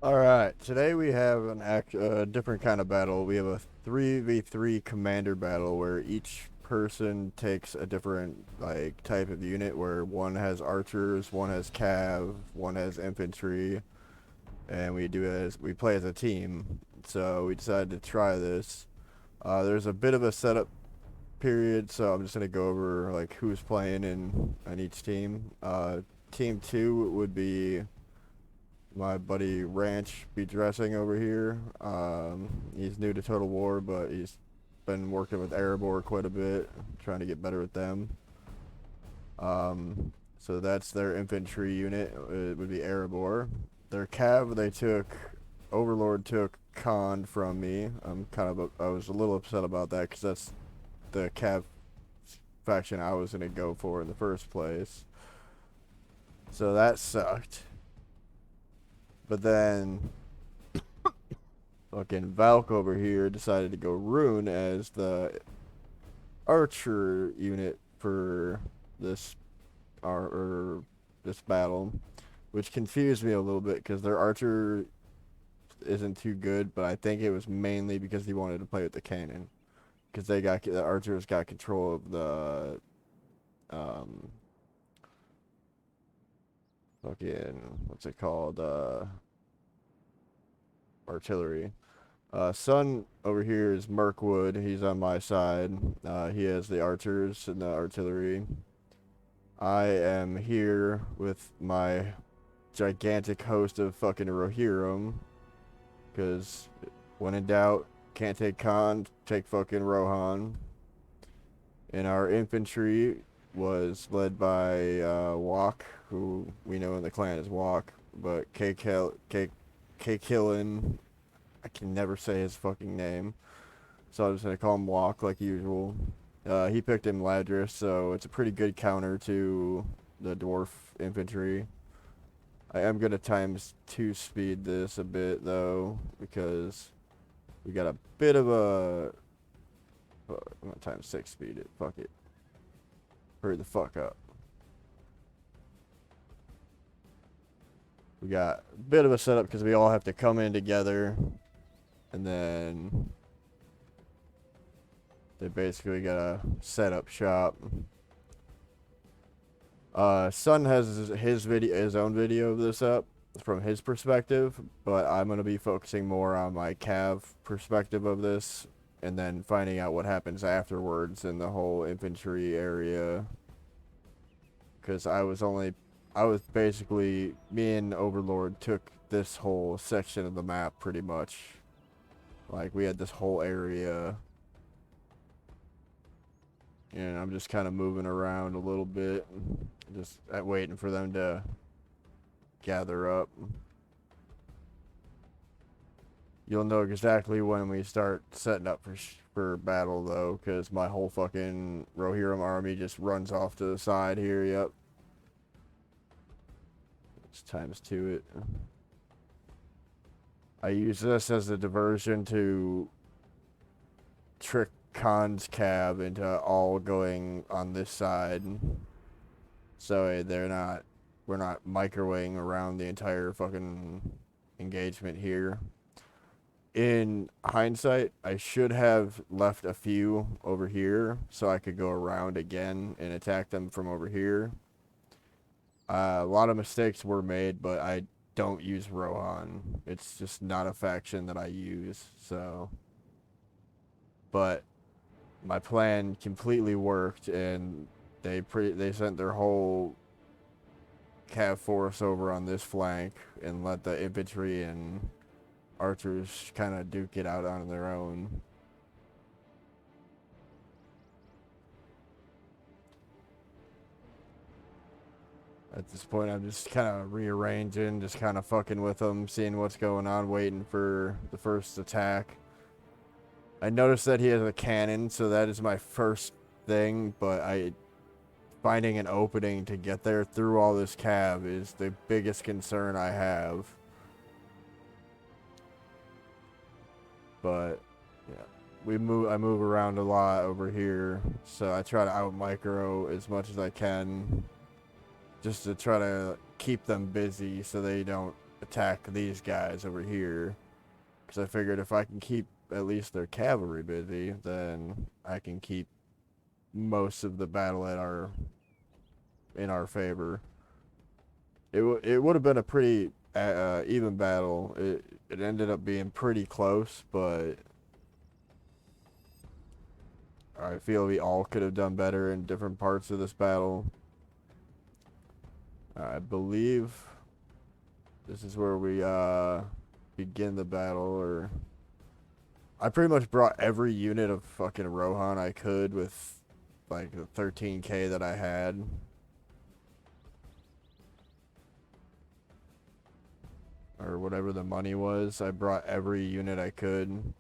Alright, today we have a different kind of battle. We have a 3v3 commander battle where each person takes a different type of unit where one has archers, one has cav, one has infantry, and we play as a team. So we decided to try this. There's a bit of a setup period, so I'm just gonna go over like who's playing in on each team. Team 2 would be my buddy Ranch be dressing over here. He's new to Total War, but he's been working with Erebor quite a bit, trying to get better with them. So that's their infantry unit. It would be Erebor. Their cav, they took Overlord took Khan from me. I was a little upset about that because that's the cav faction I was gonna go for in the first place. So that sucked. But then fucking Valk over here decided to go Rune as the archer unit for this or this battle, which confused me a little bit because their archer isn't too good, but I think it was mainly because he wanted to play with the cannon because the archers got control of the um fucking what's it called artillery. Sun over here is Mirkwood. He's on my side. He has the archers and the artillery. I am here with my gigantic host of fucking Rohirrim. Because when in doubt, can't take Khan, take fucking Rohan. And our infantry was led by Wok, who we know in the clan is Wok. But K Killin, I can never say his fucking name. So I'm just going to call him Walk like usual. He picked him Ladris, so it's a pretty good counter to the dwarf infantry. I am going to times 2 speed this a bit, though, because we got a bit of a... I'm going to times 6 speed it. Fuck it. Hurry the fuck up. We got a bit of a setup because we all have to come in together. And then they basically gotta set up shop. Sun has his own video of this up from his perspective, but I'm gonna be focusing more on my Cav perspective of this, and then finding out what happens afterwards in the whole infantry area. Because I was basically, me and Overlord took this whole section of the map pretty much. Like, we had this whole area. And I'm just kind of moving around a little bit. Just waiting for them to gather up. You'll know exactly when we start setting up for battle, though, because my whole fucking Rohirrim army just runs off to the side here, yep. It's times 2 it. I use this as a diversion to trick Khan's cab into all going on this side. So we're not microwaving around the entire fucking engagement here. In hindsight, I should have left a few over here so I could go around again and attack them from over here. A lot of mistakes were made, but I don't use Rohan. It's just not a faction that I use, so. But my plan completely worked, and they sent their whole cav force over on this flank and let the infantry and archers kind of duke it out on their own. At this point, I'm just kind of rearranging, just kind of fucking with them, seeing what's going on, waiting for the first attack. I noticed that he has a cannon, so that is my first thing, but finding an opening to get there through all this cav is the biggest concern I have. But yeah, I move around a lot over here, so I try to out micro as much as I can, just to try to keep them busy so they don't attack these guys over here. Because I figured if I can keep at least their cavalry busy, then I can keep most of the battle in our favor. It would have been a pretty even battle. It ended up being pretty close, but I feel we all could have done better in different parts of this battle. I believe this is where we begin the battle, or I pretty much brought every unit of fucking Rohan I could with like the 13k that I had. Or whatever the money was. I brought every unit I could.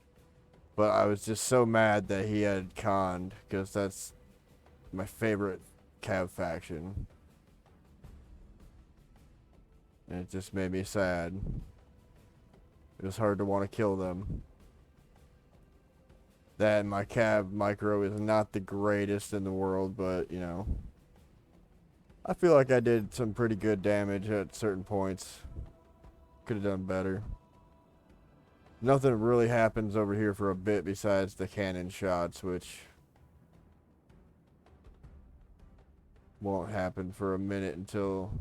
But I was just so mad that he had conned, because that's my favorite Cav faction. And it just made me sad. It was hard to want to kill them. That my Cav micro is not the greatest in the world, but, you know, I feel like I did some pretty good damage at certain points. Could have done better. Nothing really happens over here for a bit besides the cannon shots, which won't happen for a minute until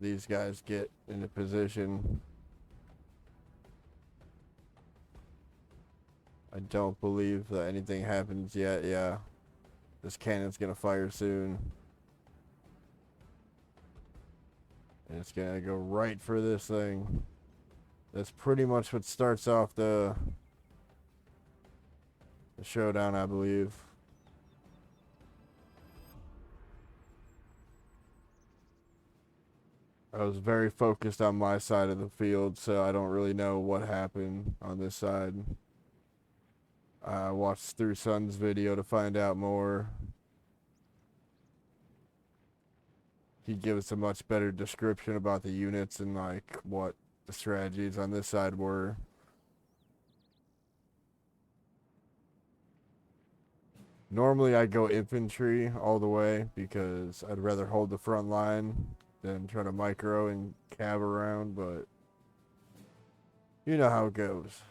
these guys get into position. I don't believe that anything happens yet. Yeah, this cannon's gonna fire soon. And it's gonna go right for this thing. That's pretty much what starts off the showdown, I believe. I was very focused on my side of the field, so I don't really know what happened on this side. I watched through Sun's video to find out more. He gives a much better description about the units and like what the strategies on this side were. Normally I go infantry all the way because I'd rather hold the front line than try to micro and cav around, but you know how it goes.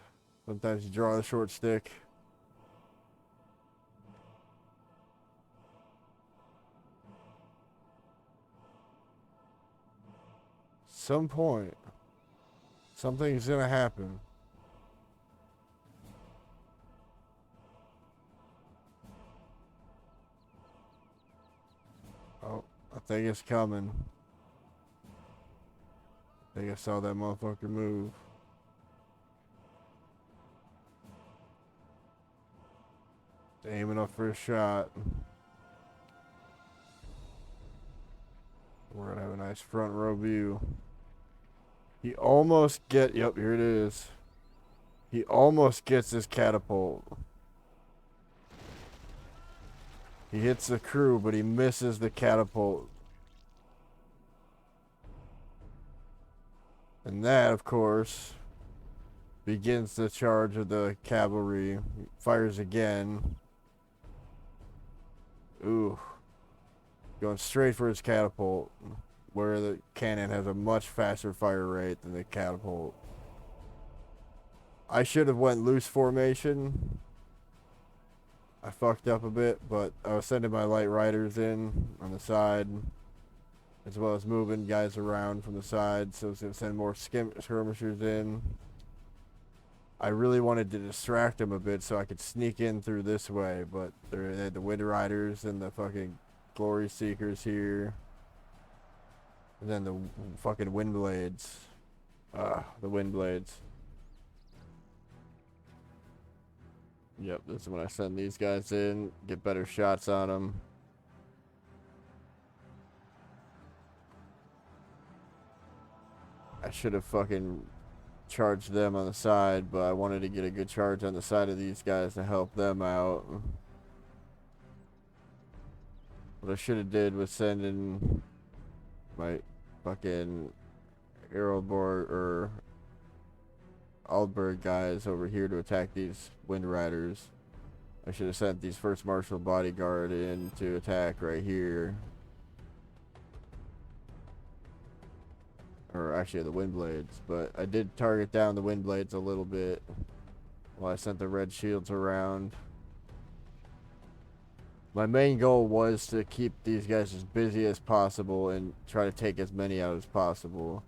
Sometimes you draw the short stick. Some point, something's gonna happen. Oh, I think it's coming. I think I saw that motherfucker move. Aiming up for a shot. We're gonna have a nice front row view. He almost yep, here it is. He almost gets his catapult. He hits the crew, but he misses the catapult. And that, of course, begins the charge of the cavalry. He fires again. Ooh. Going straight for his catapult, where the cannon has a much faster fire rate than the catapult. I should have went loose formation. I fucked up a bit, but I was sending my light riders in on the side, as well as moving guys around from the side, so I was going to send more skirmishers in. I really wanted to distract them a bit so I could sneak in through this way, but they had the wind riders and the fucking glory seekers here. And then the fucking wind blades. The wind blades. Yep, this is when I send these guys in, get better shots on them. I should have fucking charged them on the side, but I wanted to get a good charge on the side of these guys to help them out. What I should have did was send in my fucking Aeroborg or Aldberg guys over here to attack these Wind Riders. I should have sent these First Marshal Bodyguard in to attack right here. or actually the wind blades, but I did target down the wind blades a little bit while I sent the red shields around. My main goal was to keep these guys as busy as possible and try to take as many out as possible.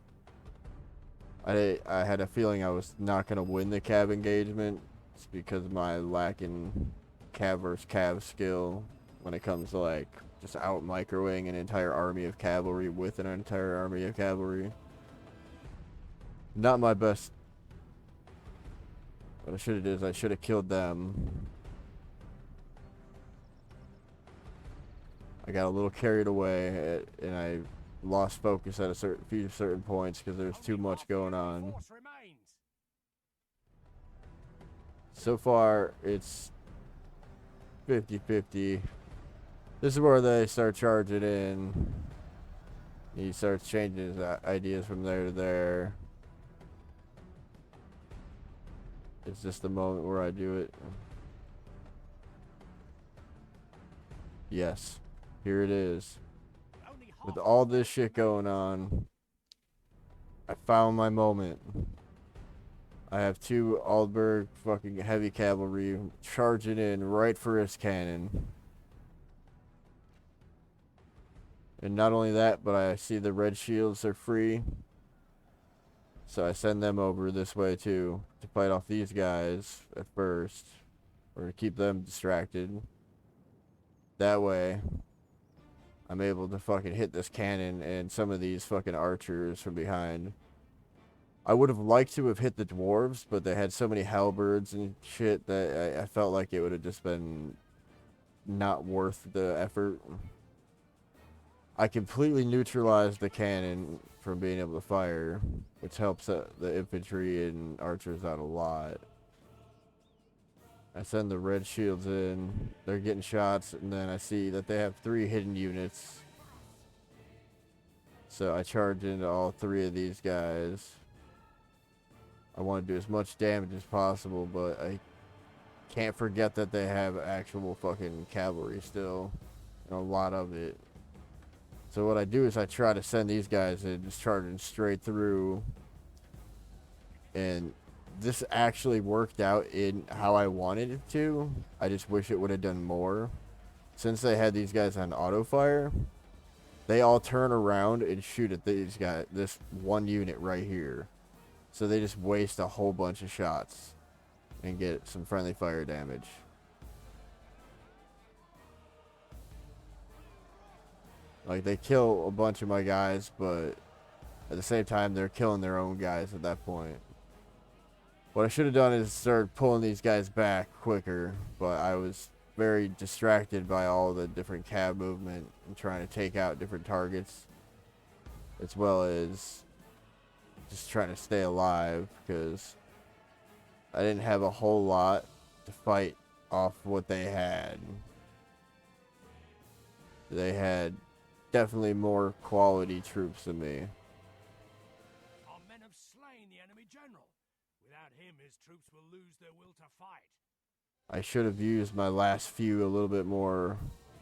I had a feeling I was not going to win the cab engagement. It's because of my lacking cab versus cab skill when it comes to like just out microwing an entire army of cavalry with an entire army of cavalry. Not my best. What I should have did is I should have killed them. I got a little carried away and I lost focus at a few certain points because there's too much going on. So far, it's 50-50. This is where they start charging in. He starts changing his ideas from there to there. It's just the moment where I do it. Yes, here it is. With all this shit going on, I found my moment. I have two Aldberg fucking heavy cavalry charging in right for his cannon. And not only that, but I see the red shields are free. So I send them over this way too to fight off these guys at first, or to keep them distracted. That way, I'm able to fucking hit this cannon and some of these fucking archers from behind. I would have liked to have hit the dwarves, but they had so many halberds and shit that I felt like it would have just been not worth the effort. I completely neutralized the cannon from being able to fire, which helps the infantry and archers out a lot. I send the red shields in, they're getting shots, and then I see that they have 3 hidden units. So I charge into all 3 of these guys. I want to do as much damage as possible, but I can't forget that they have actual fucking cavalry still, and a lot of it. So what I do is I try to send these guys in, just charging straight through. And this actually worked out in how I wanted it to. I just wish it would have done more. Since they had these guys on auto fire, they all turn around and shoot at these guys, this one unit right here. So they just waste a whole bunch of shots and get some friendly fire damage. Like, they kill a bunch of my guys, but at the same time, they're killing their own guys at that point. What I should have done is start pulling these guys back quicker, but I was very distracted by all the different cab movement and trying to take out different targets, as well as just trying to stay alive, because I didn't have a whole lot to fight off what they had. They had definitely more quality troops than me. Our men have slain the enemy general. Without him, his troops will lose their will to fight. I should have used my last few a little bit more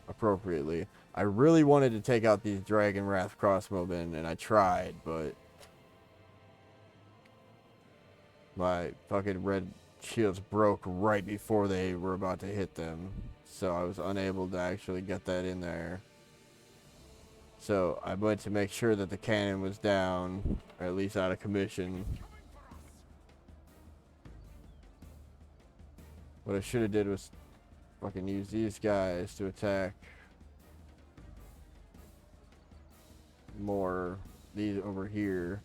appropriately. I really wanted to take out these Dragon Wrath crossbowmen, and I tried, but my fucking red shields broke right before they were about to hit them, so I was unable to actually get that in there. So I went to make sure that the cannon was down, or at least out of commission. What I should have did was fucking use these guys to attack more. These over here,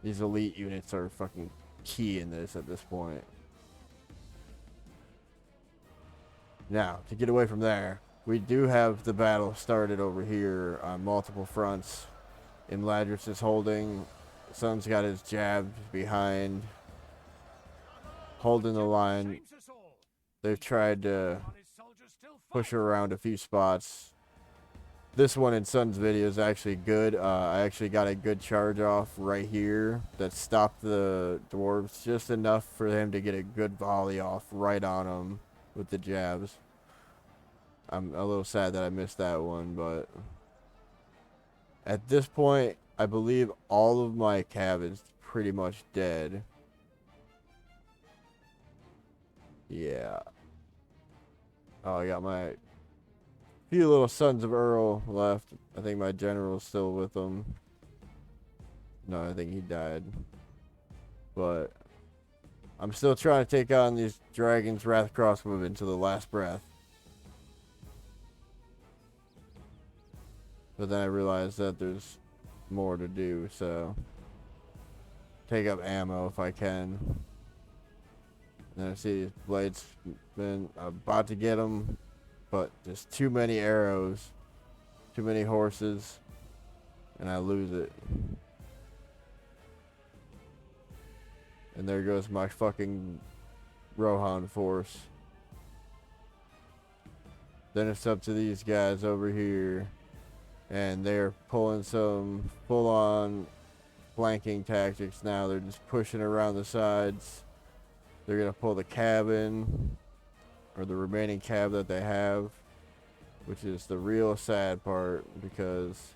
these elite units are fucking key in this at this point. Now, to get away from there, we do have the battle started over here on multiple fronts. Imladris is holding. Sun's got his jab behind, holding the line. They've tried to push her around a few spots. This one in Sun's video is actually good. I actually got a good charge off right here that stopped the dwarves just enough for him to get a good volley off right on him with the jabs. I'm a little sad that I missed that one, but at this point, I believe all of my cav is pretty much dead. Yeah. Oh, I got my few little sons of Earl left. I think my general's still with them. No, I think he died. But I'm still trying to take on these dragons, wrath crossbowmen to the last breath. But then I realized that there's more to do, so take up ammo if I can. And then I see these blades, been about to get them, but just too many arrows, too many horses, and I lose it. And there goes my fucking Rohan force. Then it's up to these guys over here, and they're pulling some full-on flanking tactics now. They're just pushing around the sides. They're gonna pull the cabin, or the remaining cab that they have, which is the real sad part, because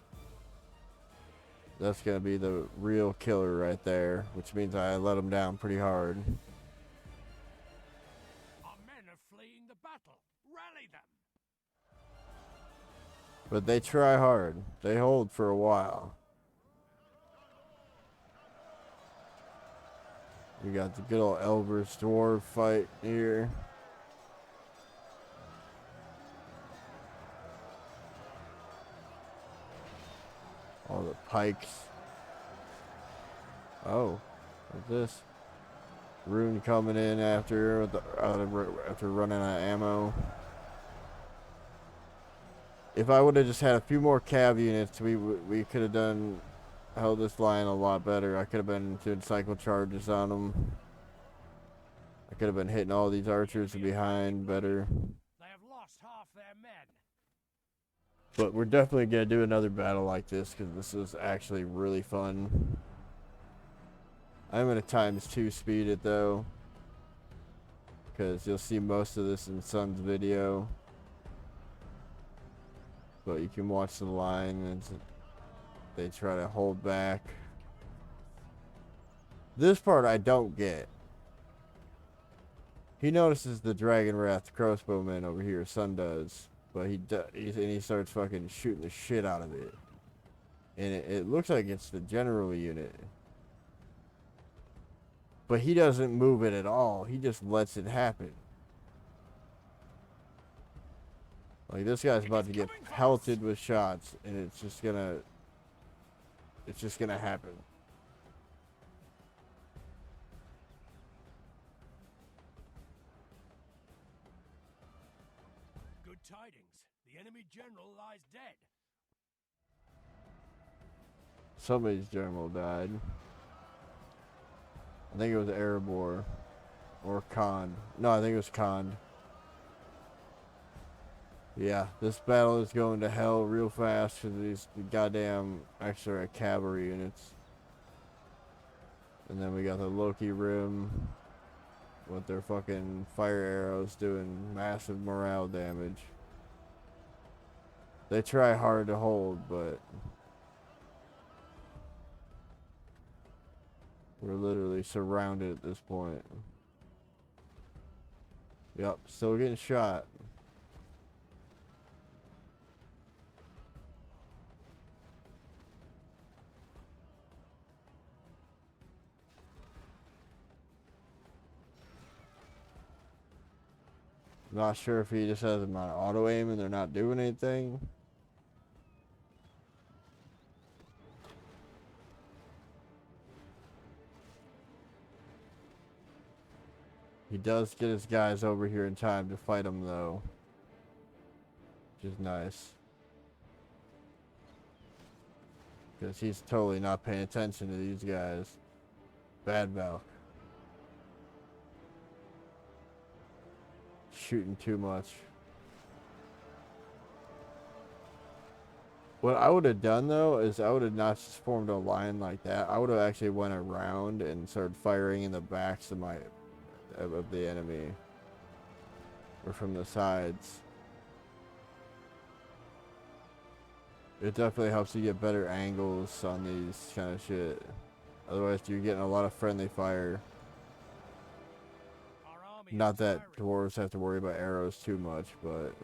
that's gonna be the real killer right there, which means I let them down pretty hard. Our men are fleeing the battle. Rally them. But they try hard. They hold for a while. We got the good old Elber's dwarf fight here. All the pikes. Oh, what's this? Rune coming in after after running out of ammo. If I would have just had a few more cav units, we could have held this line a lot better. I could have been doing cycle charges on them. I could have been hitting all these archers from behind better. They have lost half their men. But we're definitely going to do another battle like this, because this is actually really fun. I'm going to ×2 speed it though, because you'll see most of this in Sun's video. But you can watch the line and they try to hold back. This part I don't get. He notices the Dragon Wrath crossbowman over here, Sun does. But he starts fucking shooting the shit out of it. And it looks like it's the general unit. But he doesn't move it at all. He just lets it happen. Like, this guy's about to get pelted with shots, and it's just gonna happen. Good tidings. The enemy general lies dead. Somebody's general died. I think it was Erebor. Or Khan. No, I think it was Khan. Yeah, this battle is going to hell real fast for these goddamn extra cavalry units. And then we got the Loki Rim with their fucking fire arrows doing massive morale damage. They try hard to hold, but we're literally surrounded at this point. Yep, still getting shot. Not sure if he just has them on auto aim and they're not doing anything. He does get his guys over here in time to fight him though, which is nice. Because he's totally not paying attention to these guys. Bad Valk. Shooting too much. What I would have done though is I would have not just formed a line like that. I would have actually went around and started firing in the backs of the enemy, or from the sides. It definitely helps you get better angles on these kind of shit. Otherwise, you're getting a lot of friendly fire. Our army is Not that tiring. dwarves have to worry about arrows too much, but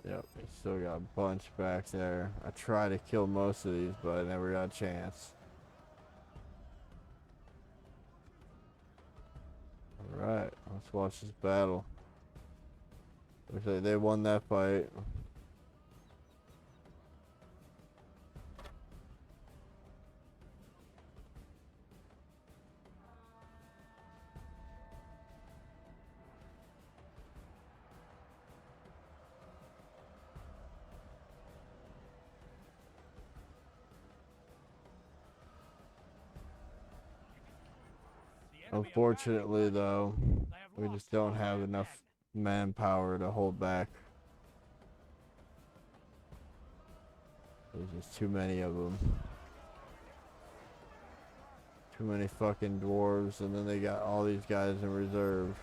yep, we still got a bunch back there. I try to kill most of these, but I never got a chance. Alright, let's watch this battle. Looks like they won that fight. The enemy are Unfortunately, badly though, outnumbered. They have we lost just don't all have their enough men. manpower to hold back. There's just too many of them. Too many fucking dwarves, and then they got all these guys in reserve.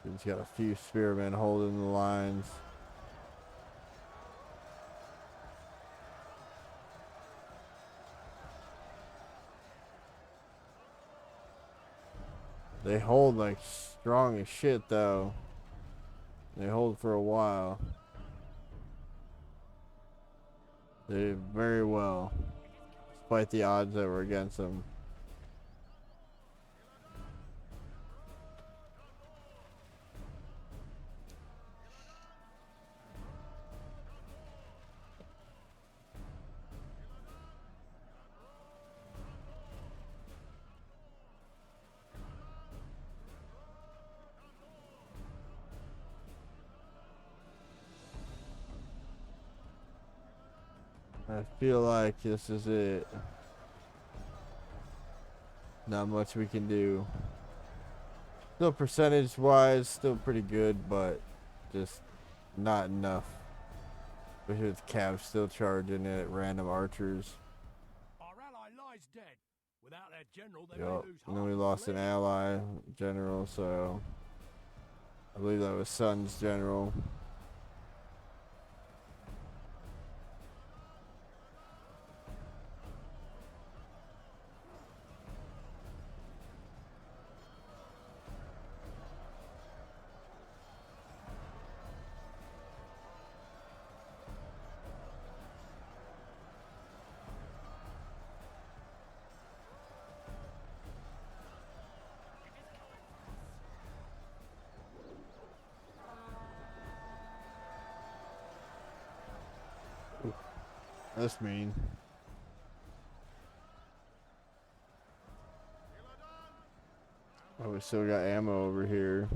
He's got a few spearmen holding the lines. They hold like strong as shit though. They hold for a while. They did very well, despite the odds that were against them. I feel like this is it. Not much we can do. Still percentage wise, still pretty good, but just not enough. Especially with Cav still charging at random archers. Our ally lies dead. Without their general, they may Yup. lose And heart then we and lost an flee. ally general, so I believe that was Sun's general. That's mean. Oh, we still got ammo over here.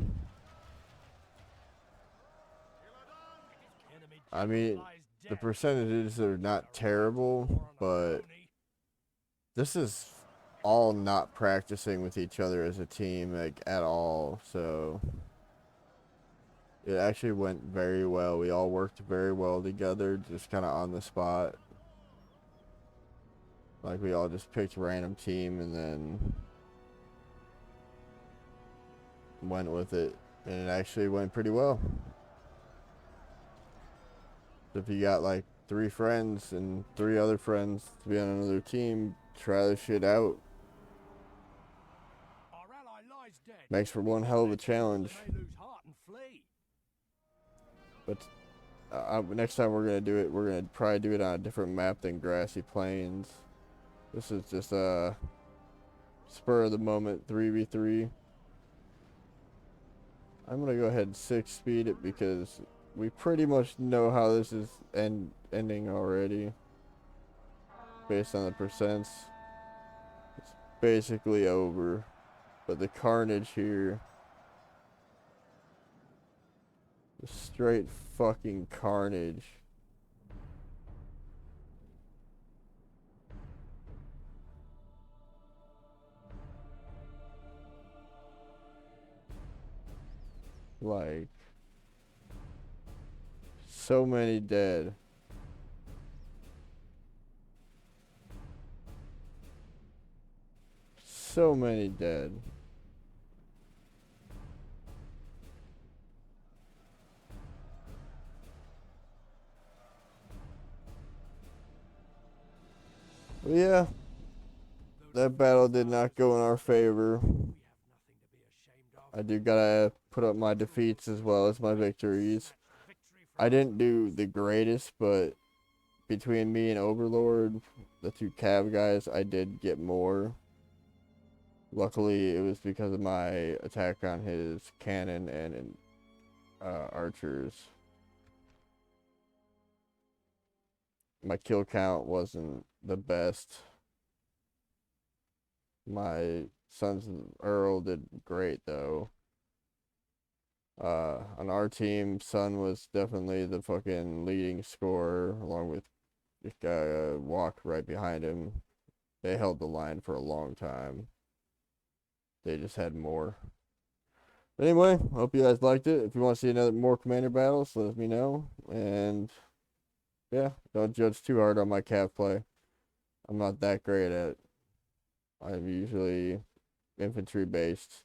Enemy I general mean, lies the dead. percentages are not Our right terrible, war on the but phony. this is all not practicing with each other as a team, like, at all. So it actually went very well. We all worked very well together, just kind of on the spot. Like, we all just picked a random team and then went with it. And it actually went pretty well. So if you got like 3 friends and 3 other friends to be on another team, try this shit out. Our ally lies dead. Makes for one Without hell of their a general, challenge. they may lose heart and flee. But next time we're gonna do it, we're gonna probably do it on a different map than Grassy Plains. This is just a spur of the moment 3v3. I'm gonna go ahead and 6-speed it because we pretty much know how this is ending already. Based on the percents, it's basically over. But the carnage here, the straight fucking carnage. Like, so many dead. So many dead. But yeah, that battle did not go in our favor. We have nothing to be ashamed of. I do gotta put up my defeats as well as my victories. Victory from I didn't do the greatest, but between me and Overlord, the two cab guys, I did get more. Luckily, it was because of my attack on his cannon and archers. My kill count wasn't the best. My son's Earl did great though. On our team, Sun was definitely the fucking leading scorer, along with this guy Walk right behind him. They held the line for a long time. They just had more. But anyway, hope you guys liked it. If you want to see another more commander battles, let me know. And yeah, don't judge too hard on my cav play. I'm not that great at it. I'm usually infantry based.